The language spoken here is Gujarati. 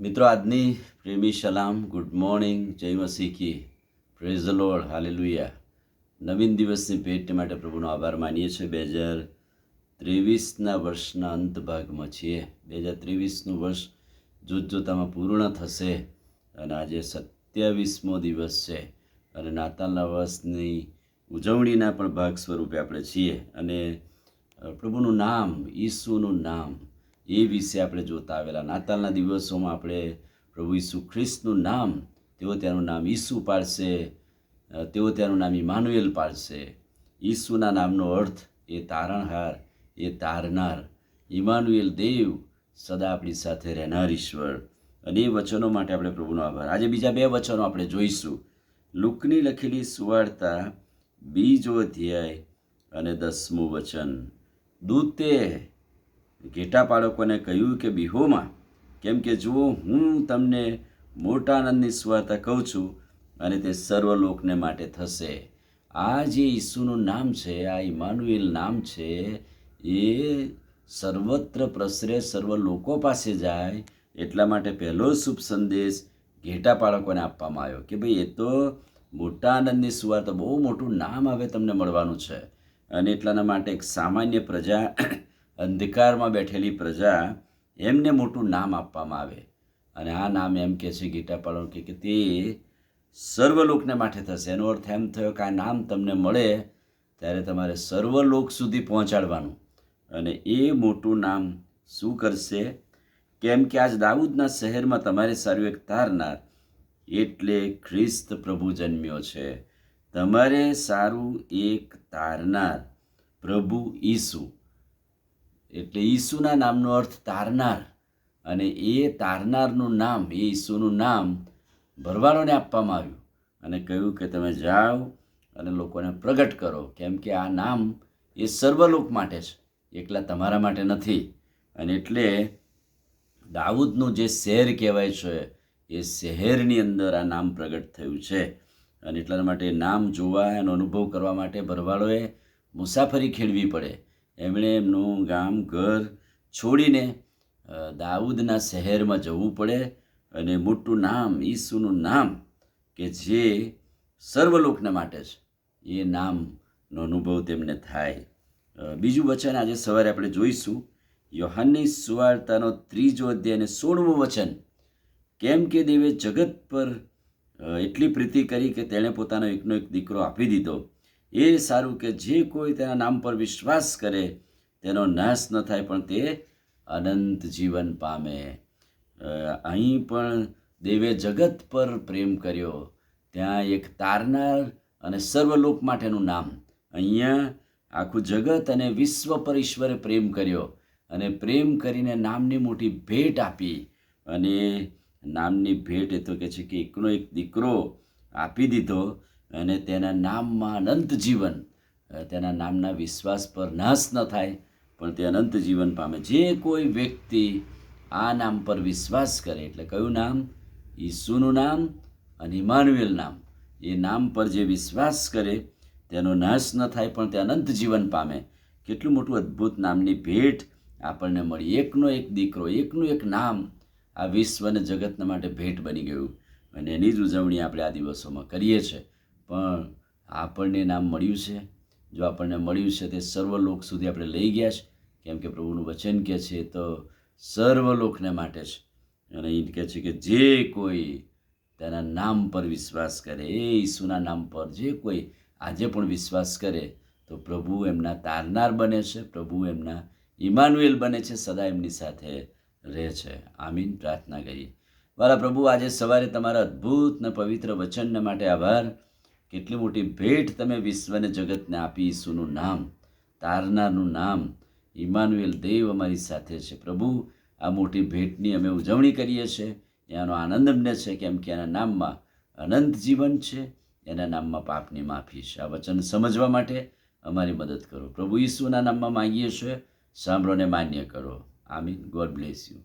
મિત્રો, આજની પ્રેમી સલામ, ગુડ મોર્નિંગ, જય મસીહ કી, પ્રેઝ ધ લોર્ડ, હાલેલુયા. નવીન દિવસની ભેટ માટે પ્રભુનો આભાર માનીએ છીએ. 2023ના વર્ષના અંત ભાગમાં છીએ. 2023નું વર્ષ જોતજોતામાં પૂર્ણ થશે અને આજે 27મો દિવસ છે અને નાતાલના વર્ષની ઉજવણીના પણ ભાગ સ્વરૂપે આપણે છીએ. અને પ્રભુનું નામ, ઈસુનું નામ, એ વિશે આપણે જોતા આવેલા. નાતાલના દિવસોમાં આપણે પ્રભુ ઈસુ ખ્રિસ્તનું નામ, તેઓ તેનું નામ ઈસુ પાડશે, તેઓ તેનું નામ ઇમાનુએલ પાડશે. ઈસુના નામનો અર્થ એ તારણહાર, એ તારનાર. ઇમાનુએલ, દેવ સદા આપણી સાથે રહેનાર ઈશ્વર. અને એ વચનો માટે આપણે પ્રભુનો આભાર. આજે બીજા 2 વચનો આપણે જોઈશું. લુકની લખેલી સુવાર્તા 2 અધ્યાય અને 10મું વચન. દૂતે ઘેટા પાડકોને કહ્યું કે બિહોમાં, કેમ કે જુઓ, હું તમને મોટા આનંદની સુવાર્તા કહું છું અને તે સર્વલોકને માટે થશે. આ જે ઈસુનું નામ છે, આ ઇમાનુએલ નામ છે, એ સર્વત્ર પ્રસરે, સર્વ લોકો પાસે જાય. એટલા માટે પહેલો શુભ સંદેશ ઘેટા પાડકોને આપવામાં આવ્યો કે ભાઈ, એ તો મોટા આનંદની સુવાર્તા, બહુ મોટું નામ હવે તમને મળવાનું છે. અને એટલાના માટે એક સામાન્ય પ્રજા, અંધકારમાં બેઠેલી પ્રજા, એમને મોટું નામ આપવામાં આવે. અને આ નામ એમ કહે છે ઘેટા પાડો કે તે સર્વલોકને માટે થશે. એનો અર્થ એમ થયો કે આ નામ તમને મળે ત્યારે તમારે સર્વલોક સુધી પહોંચાડવાનું. અને એ મોટું નામ શું કરશે? કેમ કે આજ દાઉદના શહેરમાં તમારે સારું એક તારનાર, એટલે ખ્રિસ્ત પ્રભુ જન્મ્યો છે. તમારે સારું એક તારનાર, પ્રભુ ઈસુ. એટલે ઈસુના નામનો અર્થ તારનાર. અને એ તારનારનું નામ, એ ઈસુનું નામ ભરવાડોને આપવામાં આવ્યું અને કહ્યું કે તમે જાઓ અને લોકોને પ્રગટ કરો. કેમ કે આ નામ એ સર્વલોક માટે છે, એકલા તમારા માટે નથી. અને એટલે દાઉદનું જે શહેર કહેવાય છે, એ શહેરની અંદર આ નામ પ્રગટ થયું છે. અને એટલા માટે નામ જોવા, એનો અનુભવ કરવા માટે ભરવાડોએ મુસાફરી ખેડવી પડે. એમણે એમનું ગામ, ઘર છોડીને દાઉદના શહેરમાં જવું પડે. અને મોટું નામ, ઈસુનું નામ, કે જે સર્વલોકને માટે છે, એ નામનો અનુભવ તેમને થાય. બીજું વચન આજે સવારે આપણે જોઈશું, યોહાનની સુવાર્તાનો 3 અધ્યાય અને 16મું વચન. કેમ કે દેવે જગત પર એટલી પ્રીતિ કરી કે તેણે પોતાનો એકનો એક દીકરો આપી દીધો. એ સારું કે જે કોઈ તેના નામ પર વિશ્વાસ કરે તેનો નાશ ન થાય, પણ તે અનંત જીવન પામે. અહીં પણ દેવે જગત પર પ્રેમ કર્યો. ત્યાં એક તારનાર અને સર્વલોક માટેનું નામ. અહીંયા આખું જગત અને વિશ્વ પર ઈશ્વરે પ્રેમ કર્યો અને પ્રેમ કરીને નામની મોટી ભેટ આપી. અને નામની ભેટ એ તો કહે છે કે એકનો એક દીકરો આપી દીધો અને તેના નામમાં અનંત જીવન. તેના નામના વિશ્વાસ પર નાશ ન થાય, પણ તે અનંત જીવન પામે. જે કોઈ વ્યક્તિ આ નામ પર વિશ્વાસ કરે, એટલે કયું નામ? ઈસુનું નામ અને ઇમાનુએલ નામ. એ નામ પર જે વિશ્વાસ કરે તેનો નાશ ન થાય, પણ તે અનંત જીવન પામે. કેટલું મોટું અદ્ભુત નામની ભેટ આપણને મળી. એકનો એક દીકરો, એકનું એક નામ આ વિશ્વ અને જગતના માટે ભેટ બની ગયું. અને એની જ ઉજવણી આપણે આ દિવસોમાં કરીએ છીએ. પણ આપણને નામ મળ્યું છે. જો આપણને મળ્યું છે તે સર્વલોક સુધી આપણે લઈ ગયા છે. કેમ કે પ્રભુનું વચન કહે છે તો સર્વલોકને માટે છે. અને એ કહે છે કે જે કોઈ તેના નામ પર વિશ્વાસ કરે, એ ઈસુના નામ પર જે કોઈ આજે પણ વિશ્વાસ કરે, તો પ્રભુ એમના તારનાર બને છે, પ્રભુ એમના ઇમાનુએલ બને છે, સદા એમની સાથે રહે છે. આમીન. પ્રાર્થના કરીએ. વાલા પ્રભુ, આજે સવારે તમારા અદ્ભુત ને પવિત્ર વચનને માટે આભાર. કેટલી મોટી ભેટ તમે વિશ્વને જગતને આપી. ઈસુનું નામ, તારનારનું નામ, ઇમાનુએલ, દેવ અમારી સાથે છે. પ્રભુ, આ મોટી ભેટની અમે ઉજવણી કરીએ છીએ. એનો આનંદ અમને છે, કેમ કે એના નામમાં અનંત જીવન છે, એના નામમાં પાપની માફી છે. આ વચન સમજવા માટે અમારી મદદ કરો. પ્રભુ ઈસુના નામમાં માંગીએ છીએ, સાંભળોને માન્ય કરો. આમીન. God bless you.